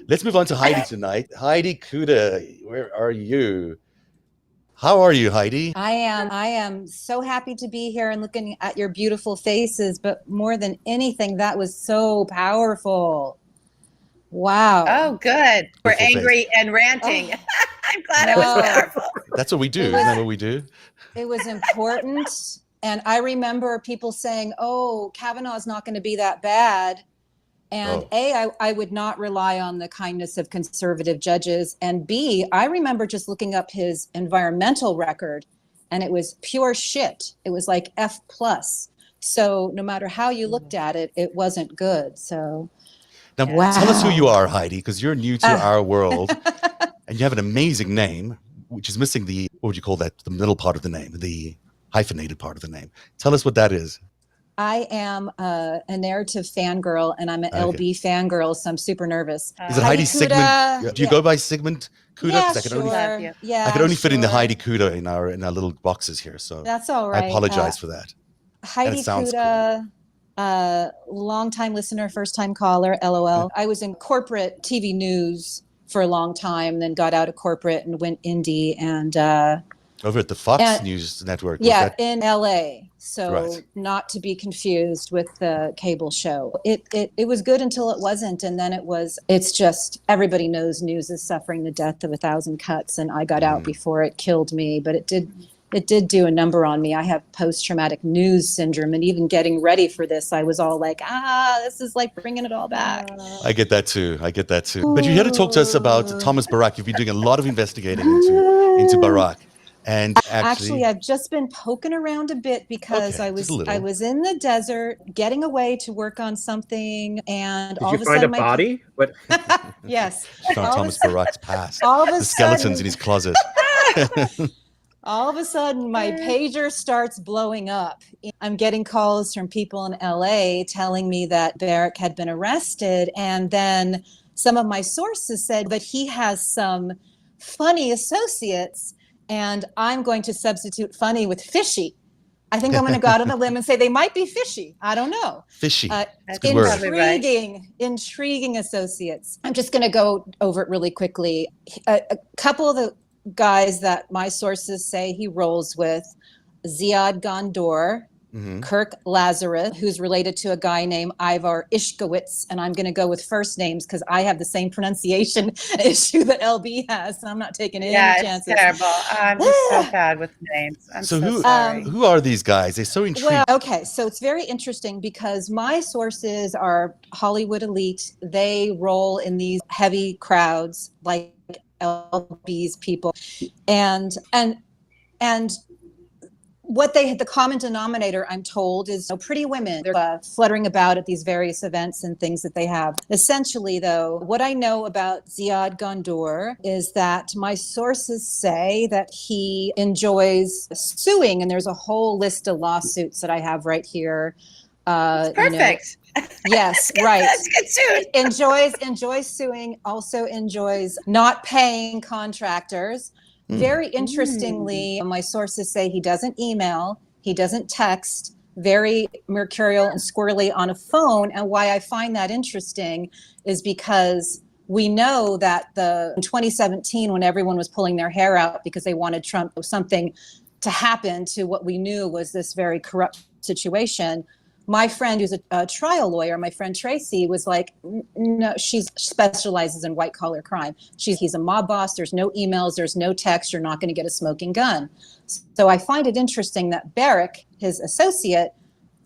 Let's move on to Heidi tonight. Heidi Cuda, where are you? How are you, Heidi? I am so happy to be here and looking at your beautiful faces, but more than anything, that was so powerful. Wow. Oh, good. We're Beautiful face. angry and ranting. Oh, I'm glad it was no. powerful. That's what we do. Isn't that what we do? It was important. And I remember people saying, oh, Kavanaugh's not going to be that bad. And I would not rely on the kindness of conservative judges. And B, I remember just looking up his environmental record, and it was pure shit. It was like F plus. So no matter how you looked at it, it wasn't good. So now, tell us who you are, Heidi, because you're new to our world, and you have an amazing name, which is missing the, what would you call that? The middle part of the name, the hyphenated part of the name. Tell us what that is. I am a narrative fangirl, and I'm an LB fangirl, so I'm super nervous. Is it Heidi Sigmund? Do you go by Sigmund Cuda? Yeah, I could only fit in the Heidi Cuda in our little boxes here, so that's all right. I apologize for that. Heidi Cuda, long-time listener, first-time caller, LOL. I was in corporate TV news for a long time, then got out of corporate and went indie and over at the Fox News Network. Yeah, in LA. So not to be confused with the cable show. It was good until it wasn't. And then it's just, everybody knows news is suffering the death of 1,000 cuts. And I got out before it killed me, but it did do a number on me. I have post-traumatic news syndrome, and even getting ready for this, I was all like, this is like bringing it all back. I get that too. But you're here to talk to us about Thomas Barrack. You've been doing a lot of investigating into Barrack. And actually, I've just been poking around a bit because I was in the desert getting away to work on something, and all of a sudden, did you find a body? What? Yes, found Thomas Barrack's past. The skeletons in his closet. All of a sudden, my pager starts blowing up. I'm getting calls from people in LA telling me that Barrack had been arrested, and then some of my sources said that he has some funny associates. And I'm going to substitute funny with fishy. I think I'm going to go out on a limb and say they might be fishy. I don't know. Fishy. Intriguing associates. I'm just going to go over it really quickly. A couple of the guys that my sources say he rolls with, Ziad Gondor, Kirk Lazarus, who's related to a guy named Ivar Ishkowitz, and I'm going to go with first names because I have the same pronunciation issue that LB has, so I'm not taking any chances. It's terrible. I'm just so bad with names. I'm so sorry. Who are these guys? They're so intriguing. Well, okay, so it's very interesting because my sources are Hollywood elite. They roll in these heavy crowds like LB's people, and what the common denominator, I'm told, is pretty women. They're fluttering about at these various events and things that they have. Essentially, though, what I know about Ziad Gondor is that my sources say that he enjoys suing, and there's a whole list of lawsuits that I have right here. Perfect. Yes, right. Let's get sued. Enjoys suing, also enjoys not paying contractors. Very interestingly, my sources say he doesn't email, he doesn't text, very mercurial and squirrely on a phone. And why I find that interesting is because we know that in 2017, when everyone was pulling their hair out because they wanted something to happen to what we knew was this very corrupt situation, my friend who's a trial lawyer, my friend Tracy, was like, no, she specializes in white collar crime. He's a mob boss. There's no emails. There's no text. You're not going to get a smoking gun. So I find it interesting that Barrack, his associate,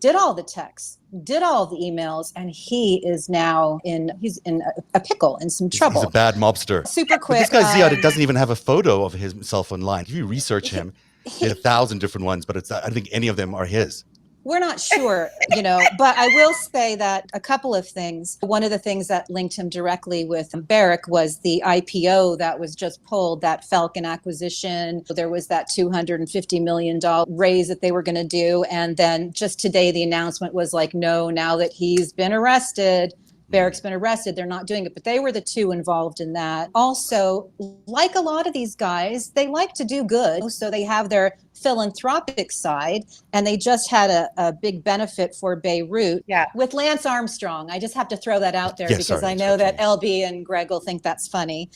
did all the texts, did all the emails, and he is now he's in a pickle, in some trouble. He's a bad mobster. Super quick. But this guy Ziad doesn't even have a photo of himself online. If you research him, there's 1,000 different ones, but I don't think any of them are his. We're not sure, but I will say that a couple of things. One of the things that linked him directly with Barrack was the IPO that was just pulled, that Falcon acquisition. There was that $250 million raise that they were going to do. And then just today, the announcement was like, no, now that he's been arrested, Barrack's been arrested. They're not doing it, but they were the two involved in that. Also, like a lot of these guys, they like to do good. So they have their philanthropic side, and they just had a big benefit for Beirut with Lance Armstrong. I just have to throw that out there because I know that LB and Greg will think that's funny.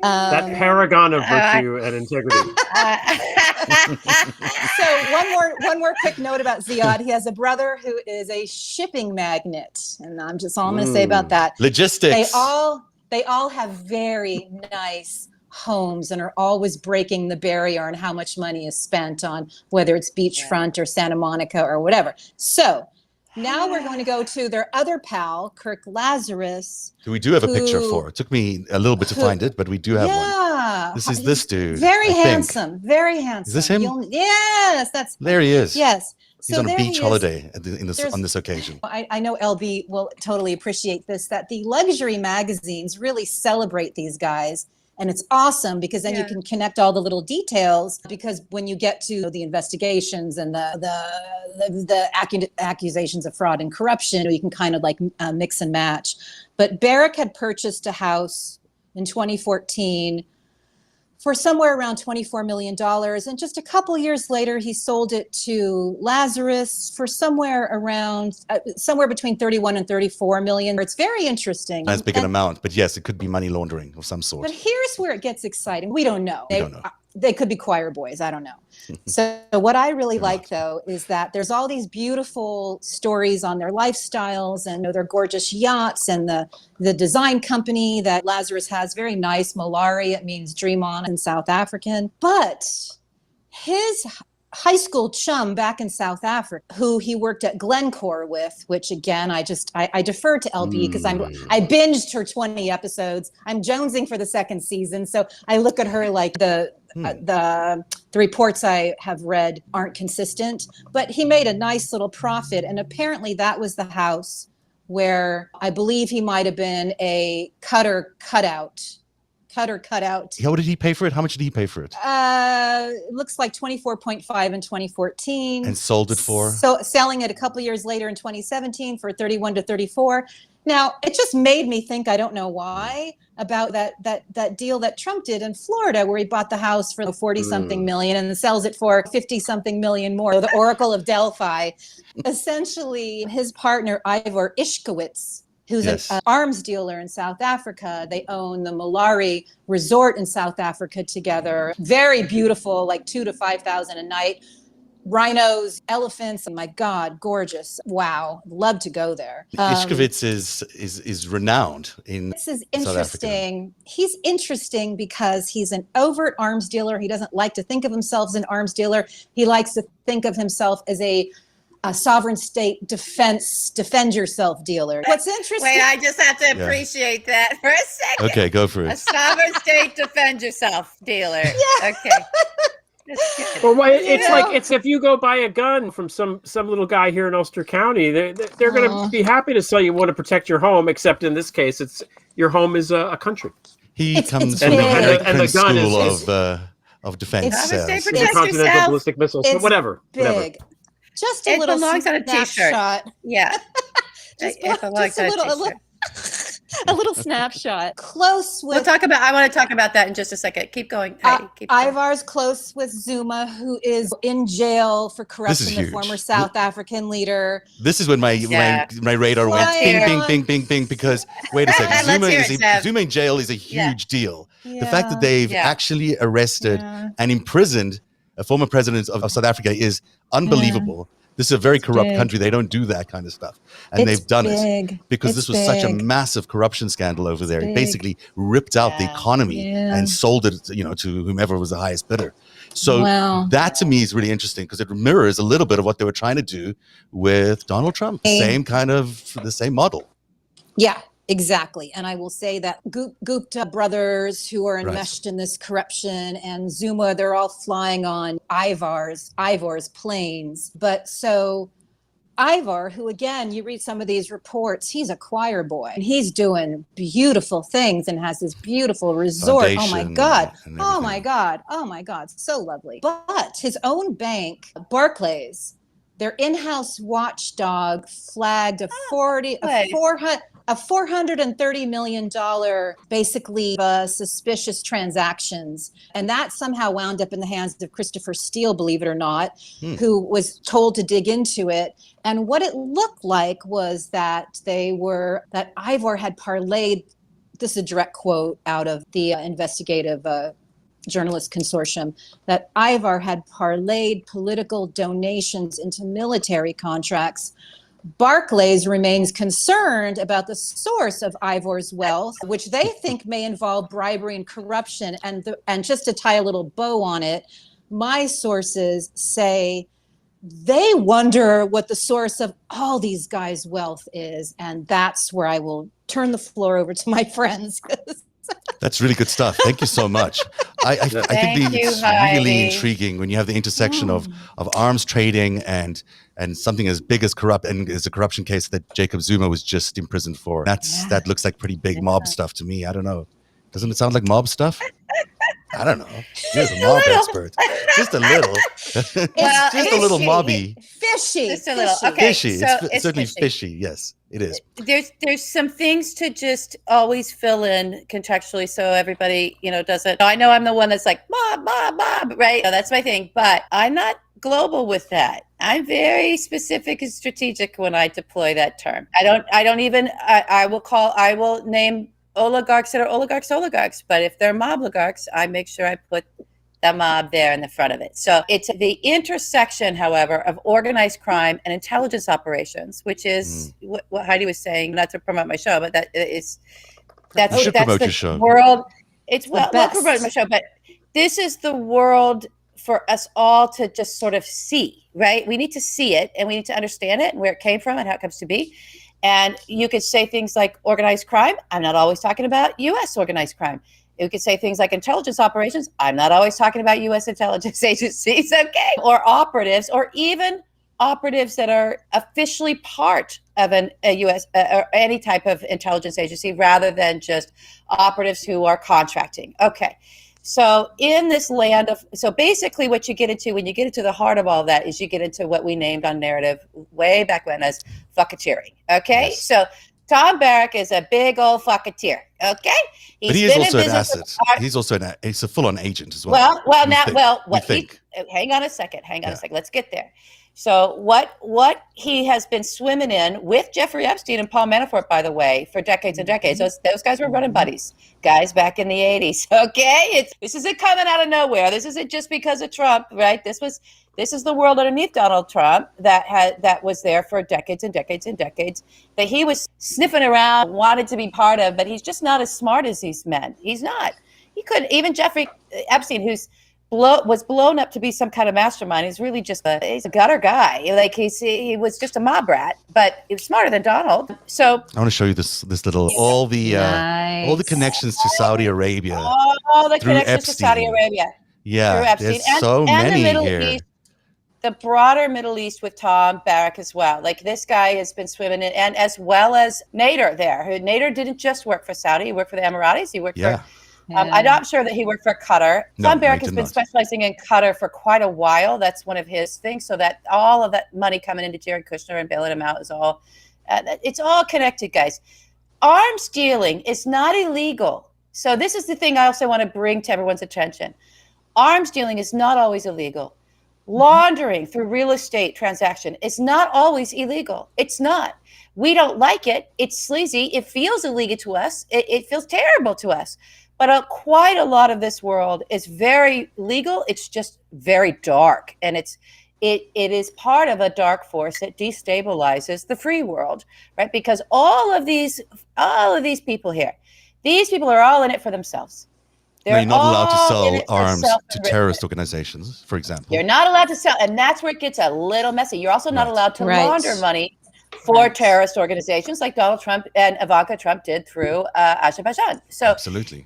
That paragon of virtue and integrity. So one more quick note about Ziad. He has a brother who is a shipping magnate, and I'm just all I'm going to say about that. Logistics. They all have very nice homes and are always breaking the barrier on how much money is spent on whether it's beachfront or Santa Monica or whatever. So now we're going to go to their other pal, Kirk Lazarus. Who we do have a picture for. It took me a little bit to find it, but we do have one. This is this dude. Very handsome. Very handsome. Is this him? Yes, there he is. Yes. He's on a beach holiday on this occasion. I know LB will totally appreciate this, that the luxury magazines really celebrate these guys. And it's awesome because then you can connect all the little details, because when you get to the investigations and the accusations of fraud and corruption, you can kind of like mix and match. But Barrack had purchased a house in 2014 for somewhere around $24 million. And just a couple years later, he sold it to Lazarus for somewhere between 31 and 34 million. It's very interesting. That's big an amount, but yes, it could be money laundering of some sort. But here's where it gets exciting. We don't know. They could be choir boys. I don't know. So what I really like, though, is that there's all these beautiful stories on their lifestyles and their gorgeous yachts, and the design company that Lazarus has, very nice, Malari, it means dream on in South African. But his high school chum back in South Africa, who he worked at Glencore with, which again, I defer to LB because I binged her 20 episodes. I'm jonesing for the second season. So I look at her like the reports I have read aren't consistent, but he made a nice little profit. And apparently that was the house where I believe he might have been a cutter cutout. How did he pay for it? How much did he pay for it? It looks like 24.5 in 2014. And sold it for? So selling it a couple years later in 2017 for 31 to 34. Now, it just made me think, I don't know why, about that deal that Trump did in Florida, where he bought the house for 40-something million and sells it for 50-something million more. The Oracle of Delphi. Essentially, his partner, Ivor Ishkowitz, who's an arms dealer in South Africa. They own the Malari Resort in South Africa together. Very beautiful, like 2,000 to 5,000 a night. Rhinos, elephants, and my God, gorgeous. Wow, love to go there. Ishkowitz is renowned in This is South interesting. Africa. He's interesting because he's an overt arms dealer. He doesn't like to think of himself as an arms dealer. He likes to think of himself as a sovereign state defend yourself dealer. What's interesting? Wait, I just have to appreciate that for a second. Okay, go for it. A sovereign state defend yourself dealer. Yeah. Okay. Well, it's if you go buy a gun from some little guy here in Ulster County, they're going to be happy to sell you want to protect your home. Except in this case, it's your home is a country. He comes and from the the gun school of defense. Protect Intercontinental yourself. ballistic missiles, whatever. Big. Just a It little belongs on a t-shirt. snapshot. Yeah. Just a little snapshot. Close with. I want to talk about that in just a second. Keep going. Heidi. Keep going. Ivar's close with Zuma, who is in jail for corruption, the former South African leader. This is when my radar went bing, bing, bing, bing, because wait a second. Zuma in jail is a huge deal. Yeah. The fact that they've actually arrested and imprisoned a former president of South Africa is unbelievable. This is a very corrupt country. They don't do that kind of stuff. And they've done it because this was such a massive corruption scandal over there. It basically ripped out the economy and sold it, to whomever was the highest bidder. So that to me is really interesting because it mirrors a little bit of what they were trying to do with Donald Trump. The same model. Yeah. Exactly. And I will say that Gupta brothers who are enmeshed in this corruption and Zuma, they're all flying on Ivor's planes. But so Ivor, who again, you read some of these reports, he's a choir boy and he's doing beautiful things and has this beautiful resort. Oh my God. Oh my God. Oh my God. So lovely. But his own bank, Barclays, their in-house watchdog flagged a 400 $430 million, basically suspicious transactions. And that somehow wound up in the hands of Christopher Steele, believe it or not, who was told to dig into it. And what it looked like was that Ivor had parlayed, this is a direct quote out of the investigative journalist consortium, that Ivor had parlayed political donations into military contracts. Barclays remains concerned about the source of Ivor's wealth, which they think may involve bribery and corruption. And just to tie a little bow on it, my sources say they wonder what the source of all these guys' wealth is. And that's where I will turn the floor over to my friends. That's really good stuff. Thank you so much. I think it's really intriguing when you have the intersection of arms trading and something as big as a corruption case that Jacob Zuma was just imprisoned for. That looks like pretty big mob stuff to me. I don't know. Doesn't it sound like mob stuff? I don't know. You're the mob expert. Just a little. Just a little mobby. Fishy. Just a little. Okay. Fishy. So it's certainly fishy. Yes, it is. There's some things to just always fill in contextually so everybody, doesn't. I know I'm the one that's like, mob, right? So that's my thing. But I'm not global with that. I'm very specific and strategic when I deploy that term. I will name oligarchs that are oligarchs, but if they're mob-oligarchs, I make sure I put the mob there in the front of it. So it's the intersection, however, of organized crime and intelligence operations, which is what Heidi was saying, not to promote my show, but that's the show. World. It's well promote my show, but this is the world for us all to just sort of see, right? We need to see it and we need to understand it and where it came from and how it comes to be. And you could say things like organized crime. I'm not always talking about U.S. organized crime. You could say things like intelligence operations. I'm not always talking about U.S. intelligence agencies, okay? Or operatives, or even operatives that are officially part of a U.S. Or any type of intelligence agency rather than just operatives who are contracting. Okay. So in this land so basically what you get into when you get into the heart of all of that is you get into what we named on Narrative way back when as fucketeering. Okay. Yes. So Tom Barrack is a big old fucketeer. Okay. But he is also an asset. He's also he's a full-on agent as well. Hang on a second. Let's get there. So what he has been swimming in with Jeffrey Epstein and Paul Manafort, by the way, for decades and decades. Those guys were running buddies, guys, back in the 80s. Okay, this isn't coming out of nowhere. This isn't just because of Trump, right? This is the world underneath Donald Trump that was there for decades and decades and decades. That he was sniffing around, wanted to be part of, but he's just not as smart as these men. He's not. He couldn't. Even Jeffrey Epstein, was blown up to be some kind of mastermind. He's really just he's a gutter guy. Like he was just a mob rat, but he was smarter than Donald. So I want to show you this little all the connections to Saudi Arabia. All the connections to Saudi Arabia. Yeah, through Epstein. There's so many the Middle here. East, the broader Middle East with Tom Barrack as well. Like this guy has been swimming in, and as well as Nader there. Nader didn't just work for Saudi. He worked for the Emiratis. He worked for. I'm not sure that he worked for Qatar. Tom Barrack has been specializing in Qatar for quite a while. That's one of his things. So that all of that money coming into Jared Kushner and bailing him out is all, it's all connected, guys. Arms dealing is not illegal. So this is the thing I also want to bring to everyone's attention. Arms dealing is not always illegal. Laundering through real estate transaction is not always illegal. It's not. We don't like it. It's sleazy. It feels illegal to us. It feels terrible to us. But quite a lot of this world is very legal. It's just very dark, and it is part of a dark force that destabilizes the free world, right? Because all of these people here, these people are all in it for themselves. You're not allowed to sell arms to terrorist organizations, for example. You're not allowed to sell, and that's where it gets a little messy. You're also not allowed to launder money for terrorist organizations like Donald Trump and Ivanka Trump did through Azerbaijan. So absolutely.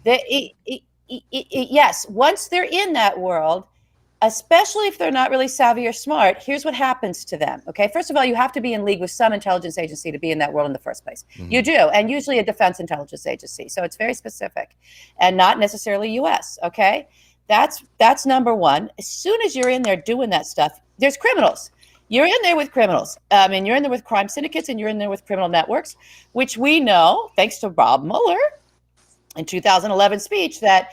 Yes, once they're in that world, especially if they're not really savvy or smart, here's what happens to them. Okay, first of all, you have to be in league with some intelligence agency to be in that world in the first place. Mm-hmm. You do, and usually a defense intelligence agency. So it's very specific and not necessarily US. Okay, that's number one. As soon as you're in there doing that stuff, there's criminals. You're in there with criminals. And you're in there with crime syndicates, and you're in there with criminal networks, which we know, thanks to Rob Mueller in 2011 speech, that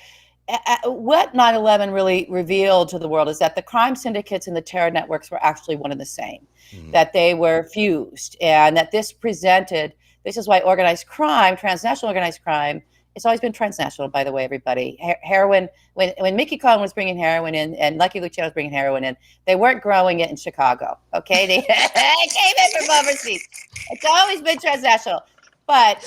what 9/11 really revealed to the world is that the crime syndicates and the terror networks were actually one and the same, that they were fused, and that this is why organized crime, transnational organized crime, it's always been transnational, by the way, everybody. Heroin, when Mickey Cohen was bringing heroin in and Lucky Luciano was bringing heroin in, they weren't growing it in Chicago, okay? They came in from overseas. It's always been transnational. But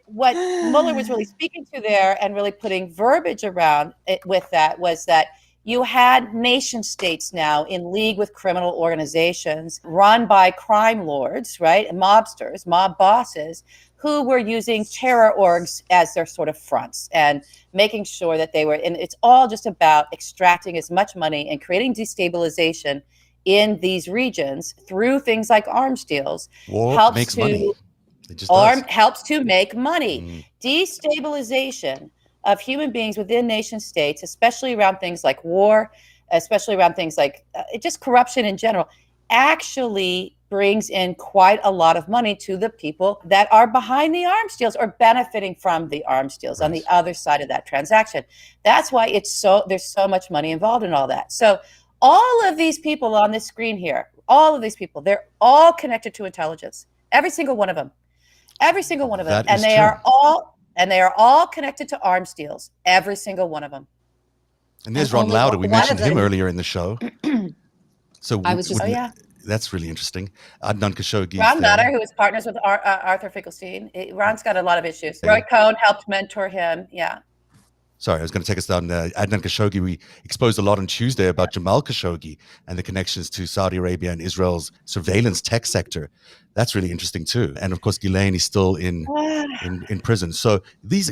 what Mueller was really speaking to there and really putting verbiage around it with that was that you had nation states now in league with criminal organizations run by crime lords, right? Mobsters, mob bosses, who were using terror orgs as their sort of fronts and making sure that they were, and it's all just about extracting as much money and creating destabilization in these regions through things like arms deals. War makes money. It just helps to make money. Destabilization of human beings within nation states, especially around things like war, especially around things like just corruption in general, actually brings in quite a lot of money to the people that are behind the arms deals or benefiting from the arms deals on the other side of that transaction. That's why there's so much money involved in all that. So all of these people on this screen here, all of these people, they're all connected to intelligence. Every single one of them. Every single one of them. And they are all connected to arms deals. Every single one of them. And there's Ron Lauder. We mentioned him earlier in the show. So I was just that's really interesting. Adnan Khashoggi. Ron Lauder, who is partners with Arthur Finkelstein. Ron's got a lot of issues. Roy Cohn helped mentor him. Yeah. Sorry, I was going to take us down. Adnan Khashoggi, we exposed a lot on Tuesday about Jamal Khashoggi and the connections to Saudi Arabia and Israel's surveillance tech sector. That's really interesting too. And of course, Ghislaine is still in prison. So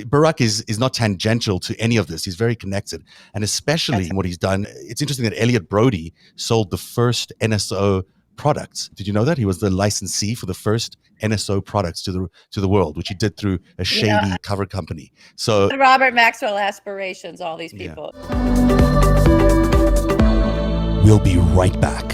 Barrack is not tangential to any of this. He's very connected. And especially in what he's done, it's interesting that Elliot Brody sold the first NSO products. Did you know that? He was the licensee for the first NSO products to the world, which he did through a shady cover company. So Robert Maxwell aspirations, all these people. We'll be right back.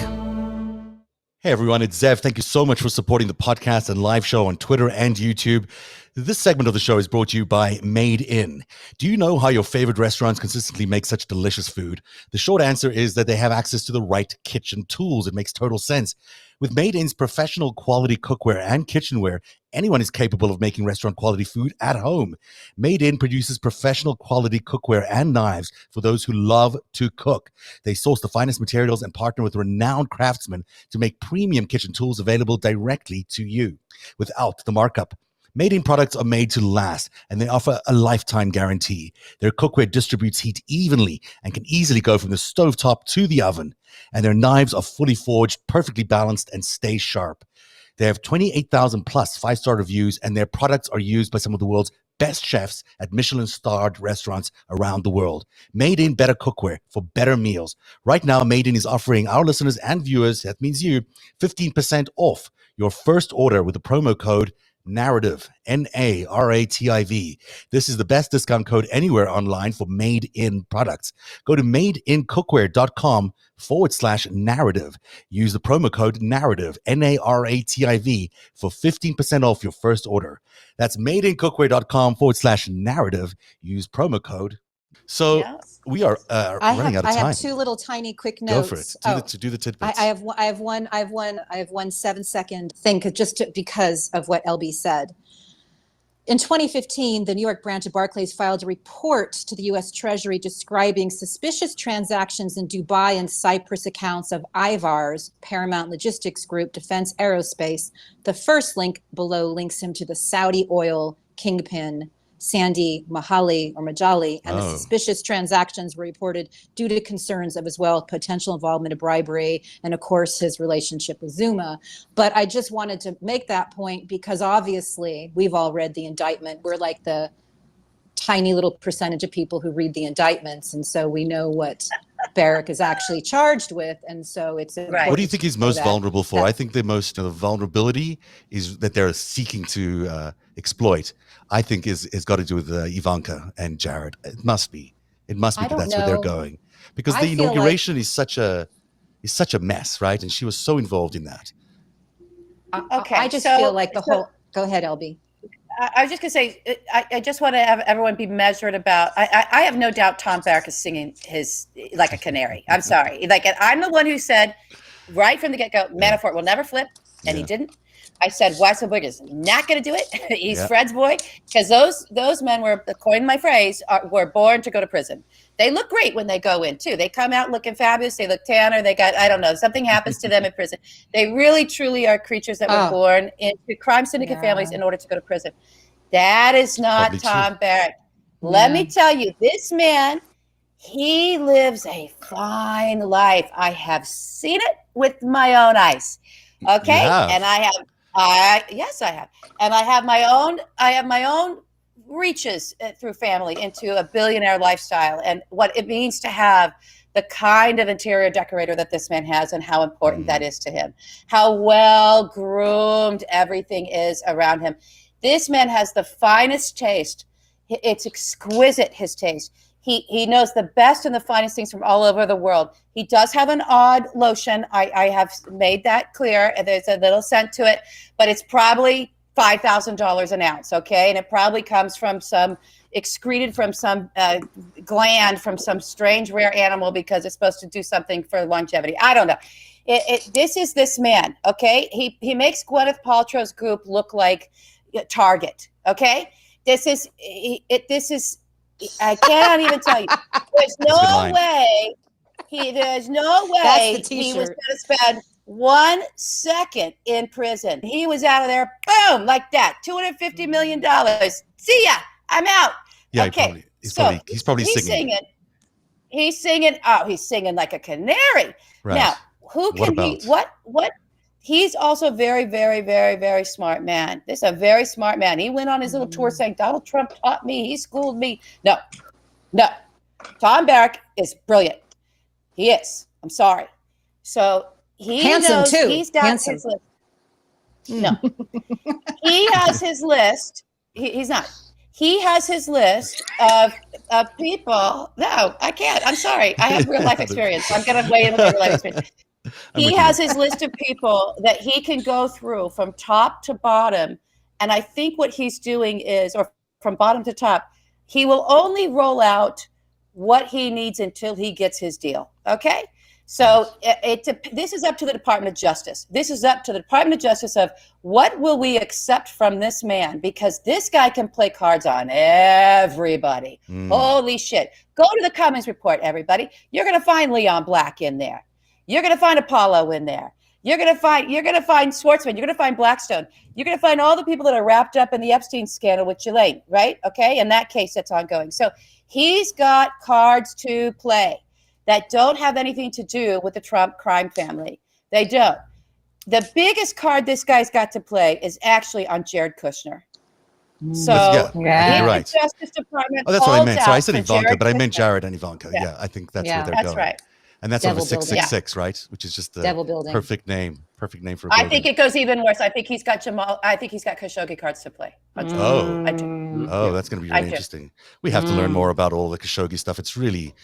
Hey everyone, it's Zev. Thank you so much for supporting the podcast and live show on Twitter and YouTube. This segment of the show is brought to you by Made In. Do you know how your favorite restaurants consistently make such delicious food? The short answer is that they have access to the right kitchen tools. It makes total sense. With Made In's professional quality cookware and kitchenware, anyone is capable of making restaurant quality food at home. Made In produces professional quality cookware and knives for those who love to cook. They source the finest materials and partner with renowned craftsmen to make premium kitchen tools available directly to you without the markup. Made In products are made to last, and they offer a lifetime guarantee. Their cookware distributes heat evenly and can easily go from the stovetop to the oven. And their knives are fully forged, perfectly balanced, and stay sharp. They have 28,000 plus 5-star reviews, and their products are used by some of the world's best chefs at Michelin-starred restaurants around the world. Made In better cookware for better meals. Right now, Made In is offering our listeners and viewers, that means you, 15% off your first order with the promo code NARRATIVE, NARATIV. This is the best discount code anywhere online for Made In products. Go to madeincookware.com/narrative. Use the promo code NARRATIVE, NARATIV, for 15% off your first order. That's madeincookware.com/narrative. Use promo code. So we are running out of time. I have two little tiny quick notes. Go for it. Do the tidbits. I have one 7-second thing because of what LB said. In 2015, the New York branch of Barclays filed a report to the U.S. Treasury describing suspicious transactions in Dubai and Cyprus accounts of IVAR's Paramount Logistics Group, Defense Aerospace. The first link below links him to the Saudi oil kingpin Sandy Majali, and the suspicious transactions were reported due to concerns of, as well, potential involvement of bribery and, of course, his relationship with Zuma. But I just wanted to make that point because obviously we've all read the indictment. We're like the tiny little percentage of people who read the indictments, and so we know what Barrack is actually charged with, and so it's right. What do you think he's most vulnerable for? I think the most vulnerability is that they're seeking to exploit. I think is got to do with Ivanka and Jared. It must be that that's where they're going, because the inauguration is such a is such a mess, right? And she was so involved in that. Okay, I just feel like go ahead, LB. I was just going to say, I just want to have everyone be measured about, I have no doubt Tom Barrack is singing like a canary. I'm sorry. Like, I'm the one who said right from the get-go, Manafort will never flip, and he didn't. I said, Weisselberg is not going to do it. He's Fred's boy. Because those men were, according to my phrase, were born to go to prison. They look great when they go in, too. They come out looking fabulous. They look tanner. They got, I don't know, something happens to them in prison. They really, truly are creatures that were born into crime syndicate families in order to go to prison. That is not Tom Barrack. Let me tell you, this man, he lives a fine life. I have seen it with my own eyes. Okay? And yes, I have. And I have my own reaches through family into a billionaire lifestyle and what it means to have the kind of interior decorator that this man has and how important that is to him, how well groomed everything is around him. This man has the finest taste. It's exquisite, his taste. He knows the best and the finest things from all over the world. He does have an odd lotion. I have made that clear. There's a little scent to it, but it's probably $5,000 an ounce, okay? And it probably comes from excreted from some gland from some strange rare animal because it's supposed to do something for longevity. I don't know. This is this man, okay? He makes Gwyneth Paltrow's group look like Target, okay? This is I cannot even tell you. There's no way he was going to spend 1 second in prison. He was out of there, boom, like that. $250 million. See ya. I'm out. Yeah, okay. He's probably singing. He's singing. Oh, he's singing like a canary. Right. Now, what? He's also very, very, very, very smart man. This is a very smart man. He went on his little tour saying, Donald Trump taught me. He schooled me. No. Tom Barrack is brilliant. He is. I'm sorry. So he handsome knows too. He's got his list. No. He has his list. He's not. He has his list of people. No, I can't. I'm sorry. I have real life experience. I'm going to weigh in with my real life experience. He has his list of people that he can go through from top to bottom. And I think what he's doing is, or from bottom to top, he will only roll out what he needs until he gets his deal. Okay? So this is up to the Department of Justice. This is up to the Department of Justice of what will we accept from this man? Because this guy can play cards on everybody. Holy shit. Go to the Cummings Report, everybody. You're going to find Leon Black in there. You're going to find Apollo in there. You're going to find Schwartzman. You're going to find Blackstone. You're going to find all the people that are wrapped up in the Epstein scandal with Ghislaine, right? Okay. In that case, that's ongoing. So he's got cards to play that don't have anything to do with the Trump crime family. They don't. The biggest card this guy's got to play is actually on Jared Kushner. So you're right. The Justice Department. Oh, that's what I meant. So I said Ivanka, Jared but I meant Jared and Ivanka. Yeah, I think that's where they're going. That's right. And that's over 666, right? Which is just the perfect name for a building. I think it goes even worse. I think he's got Khashoggi cards to play. I do. Oh, that's going to be really interesting. We have to learn more about all the Khashoggi stuff. It's really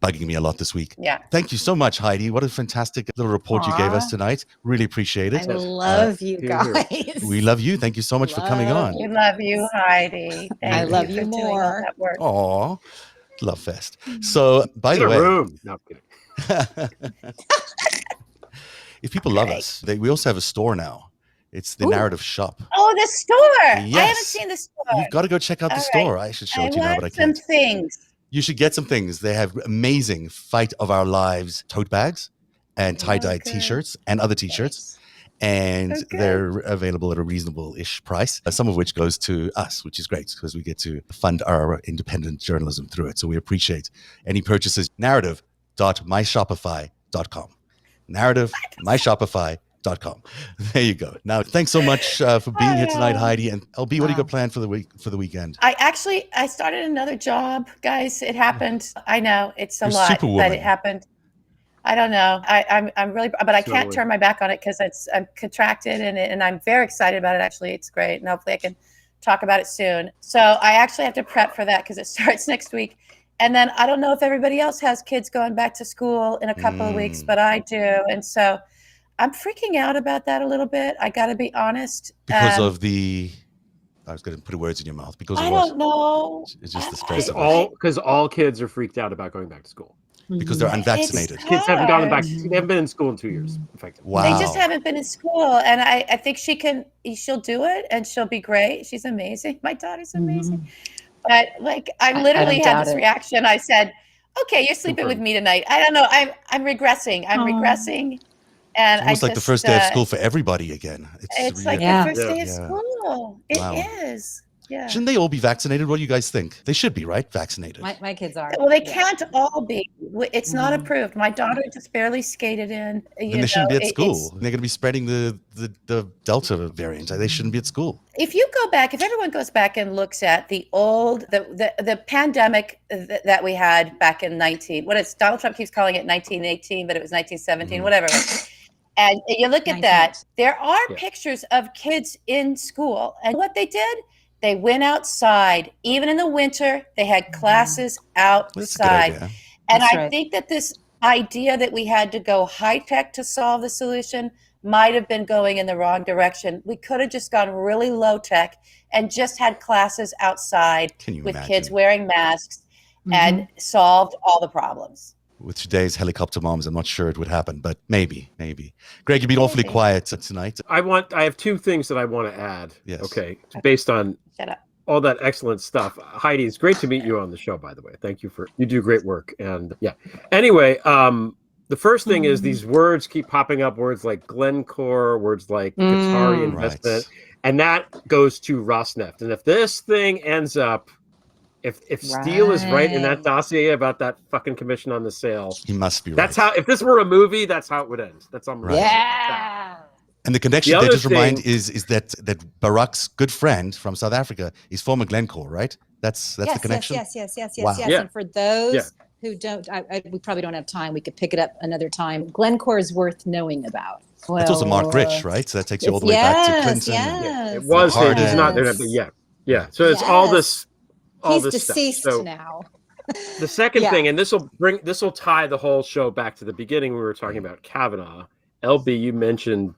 bugging me a lot this week. Yeah. Thank you so much, Heidi. What a fantastic little report you gave us tonight. Really appreciate it. I love you guys. We love you. Thank you so much for coming on. We love you, Heidi. I love you more. Aw. Love fest. So, by the way, No, I'm kidding. if people love us, we also have a store now. It's the Narrative Shop. Oh, the store! Yes. I haven't seen the store. You've got to go check out the store. I should show it to you now, but I can't. Some things. You should get some things. They have amazing Fight of Our Lives tote bags and tie-dye T-shirts and other T-shirts. And they're available at a reasonable-ish price, some of which goes to us, which is great because we get to fund our independent journalism through it. So we appreciate any purchases. Narrative.myshopify.com. Narrative.myshopify.com. There you go. Now, thanks so much for being here tonight, Heidi. And LB, what do you got planned for the weekend? I started another job, guys. It happened. I know it's a lot, but it happened. I don't know. I'm really, but I can't turn my back on it because I'm contracted and I'm very excited about it. Actually, it's great, and hopefully I can talk about it soon. So I actually have to prep for that because it starts next week, And then I don't know if everybody else has kids going back to school in a couple of weeks, but I do. And so I'm freaking out about that a little bit. I got to be honest. Because of the, I was going to put words in your mouth. Because of I what? don't know. It's just the stress of it. Because all kids are freaked out about going back to school. Because they're unvaccinated. Kids haven't gone back. They haven't been in school in 2 years. Effectively. Wow. They just haven't been in school. And I think she'll do it and she'll be great. She's amazing. My daughter's amazing. But like, I literally had this reaction. I said, okay, you're sleeping with me tonight. I don't know. I'm regressing. I'm regressing. And it's almost like the first day of school for everybody again. It's really, like the first day of school. It is. Yeah. Shouldn't they all be vaccinated? What do you guys think? They should be, right? Vaccinated. My kids are. Well, they can't all be. It's not approved. My daughter just barely skated in. Then they shouldn't be at school. They're going to be spreading the Delta variant. They shouldn't be at school. If everyone goes back and looks at the old, the pandemic that we had back in Donald Trump keeps calling it 1918, but it was 1917, whatever. And you look at that, there are pictures of kids in school. And what they did, they went outside. Even in the winter, they had classes outside. And I think that this idea that we had to go high tech to solve the solution might have been going in the wrong direction. We could have just gone really low tech and just had classes outside with kids wearing masks and solved all the problems. With today's helicopter moms, I'm not sure it would happen, but maybe. Greg, you've been awfully quiet tonight. I have two things that I want to add. Yes. Okay. Based on all that excellent stuff. Heidi, it's great to meet you on the show, by the way. Thank you you do great work. And anyway, the first thing is these words keep popping up, words like Glencore, words like Qatari investment, and that goes to Rosneft. And if this thing ends up, if Steele is right in that dossier about that fucking commission on the sale, he must be right. That's how. If this were a movie, that's how it would end. That's unreal. Yeah. And the connection they just remind is that Barrack's good friend from South Africa is former Glencore, right? That's the connection. Yes. Wow. Yeah. And for those who don't, we probably don't have time. We could pick it up another time. Glencore is worth knowing about. Well, that's also Mark Rich, right? So that takes you all the way back to Clinton. Yes. It was. He's not there, but yeah. So it's all this. He's deceased now. The second thing, and this will tie the whole show back to the beginning. We were talking about Kavanaugh. LB, you mentioned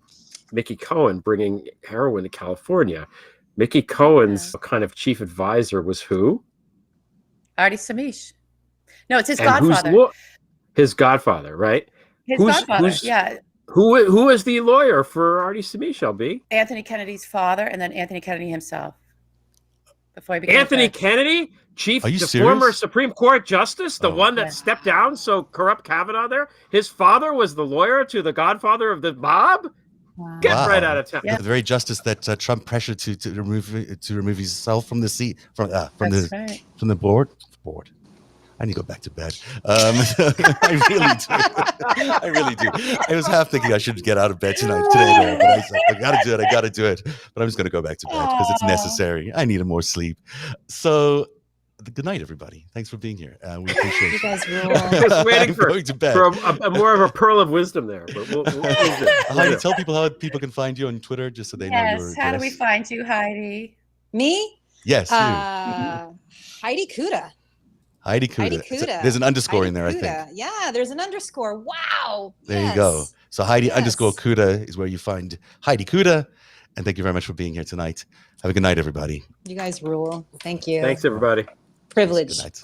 Mickey Cohen bringing heroin to California. Mickey Cohen's kind of chief advisor was who? Artie Samish. No, it's his godfather. His godfather, right? His godfather, yeah. Who is the lawyer for Artie Samish, LB? Anthony Kennedy's father, and then Anthony Kennedy himself. Before he became Anthony Kennedy, former Supreme Court justice, the one that stepped down, so corrupt Kavanaugh there. His father was the lawyer to the godfather of the mob. Wow. Get right out of town. The very justice that Trump pressured to remove himself from the seat from the board. I need to go back to bed. I really do. I was half thinking I should get out of bed today, but I was like, I gotta do it. But I'm just gonna go back to bed because it's necessary. I need more sleep. So good night, everybody. Thanks for being here. We appreciate you guys. I was waiting for a more of a pearl of wisdom there. But we'll Heidi, tell people how people can find you on Twitter, just so they know you're. How do we find you, Heidi? Me? Yes, you. Heidi Cuda. Heidi Cuda. There's an underscore in there, I think. Yeah, there's an underscore. Wow. There you go. So Heidi underscore Cuda is where you find Heidi Cuda. And thank you very much for being here tonight. Have a good night, everybody. You guys rule. Thank you. Thanks, everybody. Privilege. Good night.